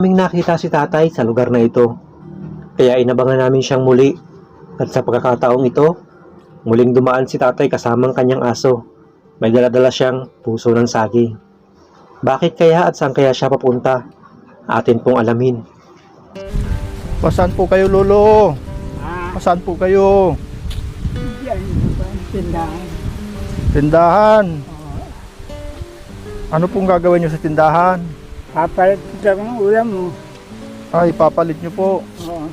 Aming nakita si tatay sa lugar na ito, kaya inabangan namin siyang muli. At sa pagkakataong ito, muling dumaan si tatay kasamang kanyang aso. May daladala siyang puso ng saging. Bakit kaya at saan kaya siya papunta? Atin pong alamin. Pasaan po kayo, Lolo? Pasaan po kayo? Yan ba ang tindahan? Tindahan. Ano pong gagawin nyo sa tindahan? Papalit kita ng ulam mo. Ay, papalit nyo po. Oo.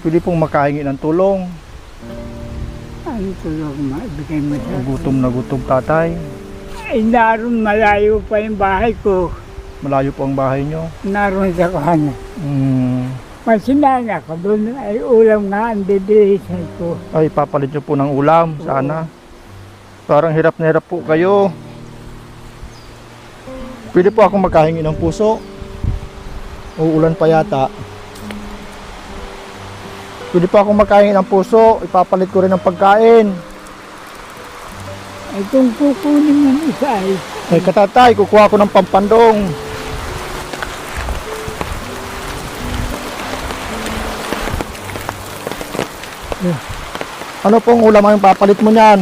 Pwede pong makahingi ng tulong. Ano tulog mo? Ibigay mo sa Gutom na gutom, tatay. Ay, naroon malayo pa yung bahay ko. Malayo po ang bahay nyo. Naroon sa kuhan. Masinana ko doon ay ulam nga ang didihisan ko. Ay, papalit nyo po ng ulam. Sana. Parang hirap na hirap po kayo. Pwede po akong makahingi ng puso. Uulan pa yata. Pwede po akong makahingi ng puso. Ipapalit ko rin ng pagkain. Ay kung kukunin mo ng isa ay Ay, katatay, kukuha ko ng pampandong. Ano pong ulam ang papalit mo niyan?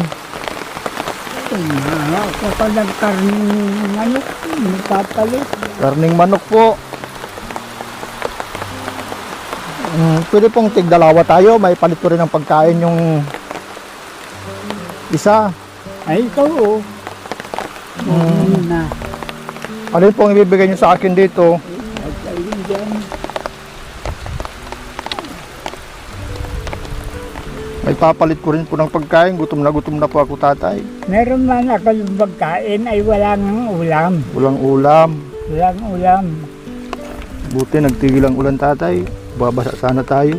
kapag nagkarning manok, papalit. Karning manok po. Pwede pong tigdalawa tayo. May palit ko rin ng pagkain yung isa. Ay ikaw o. Na. Alin pong ibibigay nyo sa akin dito? At ayun dyan. May papalit ko rin po ng pagkain. Gutom na po ako, tatay. Meron man ako yung pagkain ay wala ng ulam. Walang ulam. Walang ulam. Buti nagtigil ang ulan, tatay. Babasa sana tayo.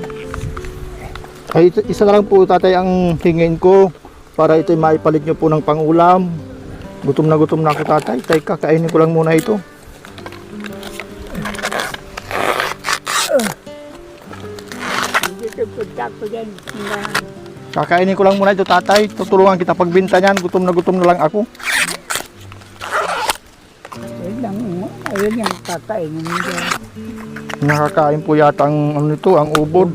Ay, isa na lang po, tatay, ang hingin ko para ito'y maipalit nyo po ng pangulam. Gutom na ako, tatay. Teka, kainin ko lang muna ito. Hindi ko punta ko dyan. Kakainin ko lang muna ito, tatay. Tutulungan kita pagbinta niyan. Gutom na lang ako. Ayun yung kakainin mo dyan. Nakakain po yata ang ano nito, ang ubod.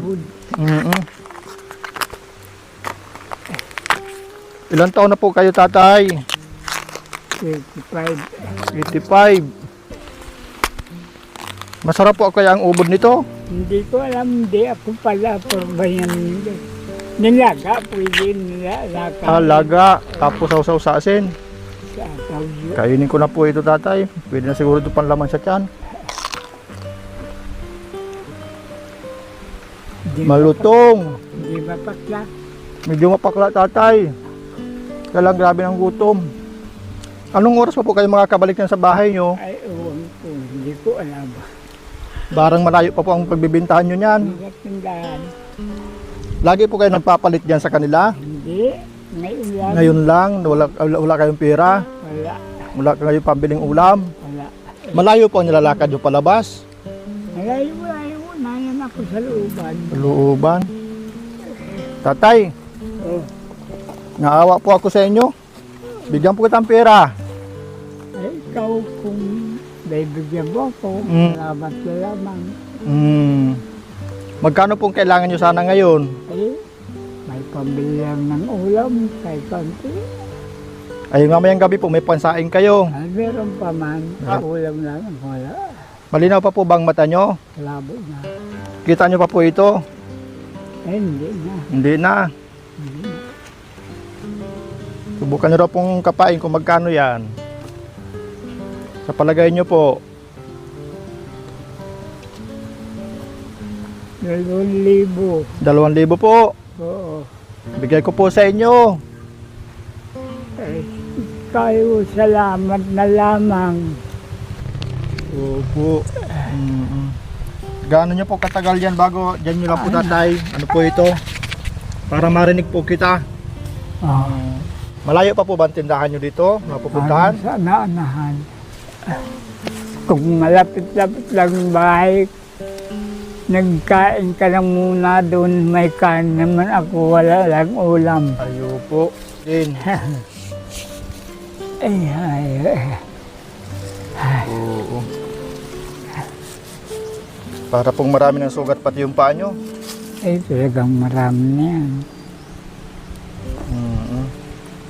Ilan taon na po kayo, tatay? 85. 85. Masarap po kaya ang ubod nito? Hindi ko alam, hindi ako pala porbayan nila. Nilaga, pwede nilaga. Laga, tapos sausaw sa asin. Sa tawyo. Kainin ko na po ito, tatay. Pwede na siguro ito panlaman sa tiyan. Malutong. Hindi ba patla? Medyo mapakla, tatay. Kaya lang grabe ng gutom. Anong oras pa po kayo makakabalik na sa bahay nyo? Ay, ewan ko. Hindi ko alam. Barang malayo pa po ang pagbibintahan nyo niyan. Hindi tindahan. Lagi po kayo nagpapalit diyan sa kanila? Hindi. Ngayon lang. Ngayon lang, wala kayong pera? Wala. Wala kayong pambiling ulam? Wala. Malayo po ang nilalakad nyo palabas? Malayo. Nayan ako sa looban. Looban. Tatay, Oh. naawa po ako sa inyo. Bigyan po kitang pera. Ay, ikaw kung bibigyan mo ako, salamat ka lamang. Magkano pong kailangan nyo sana ngayon? Ay, may pambili lang ng ulam, kahit konti. Ay, mamayang gabi po may pansaing kayo. Ay, meron pa man, ulam lang, wala. Malinaw pa po bang mata nyo? Labo na. Kita nyo pa po ito? Eh, hindi na. Hindi na. Subukan nyo raw pong kapain kung magkano yan. Sa palagay nyo po. 2,000. 2,000 po. Oo. Bigay ko po sa inyo. Eh, kayo salamat na lamang. Opo. Gaano nyo po katagal yan bago dyan nyo lang po, tatay? Ano po ito? Para marinig po kita. Malayo pa po ba ang tindahan nyo dito? Mapupuntahan? Sana anahan. Kung malapit-lapit lang yung bahay, nagkain ka lang muna doon, may kain naman ako, wala lang ulam. Ayo po. Din. Ay. Oo. Para pong marami ng sugat pati yung paa nyo. Ay, talagang marami na yan.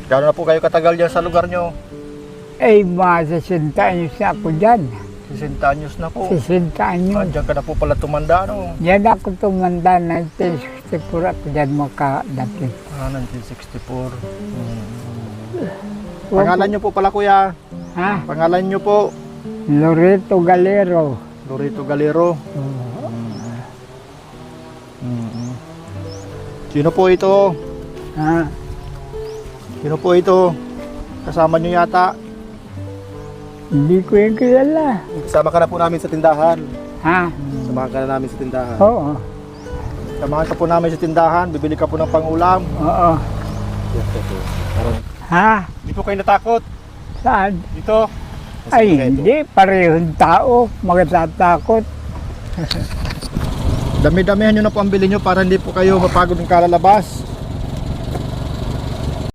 Gano'n na po kayo katagal dyan sa lugar nyo? Ay, mga 60 anyos na ako dyan. 60 anyos na po. 60 anyos. Diyan ka na po pala tumanda, no? Yan ako tumanda, 1964 ako dyan makadating. 1964. Pangalan nyo po pala, kuya? Ha? Pangalan nyo po? Loreto Galero. Lorito Galero. Sino po ito? Ha? Sino po ito? Kasama nyo yata. Hindi ko yung kilala. Kasama ka na po namin sa tindahan. Ha? Samahan ka na namin sa tindahan. Oo. Samahan ka po namin sa tindahan. Bibili ka po ng pang-ulam. Oo. Ha? Hindi po kayo natakot. Saan? Dito. Ay, hindi. Parehong tao. Magtatakot. Dami-damihan nyo na po ang bili nyo para hindi po kayo mapagod ng kalalabas.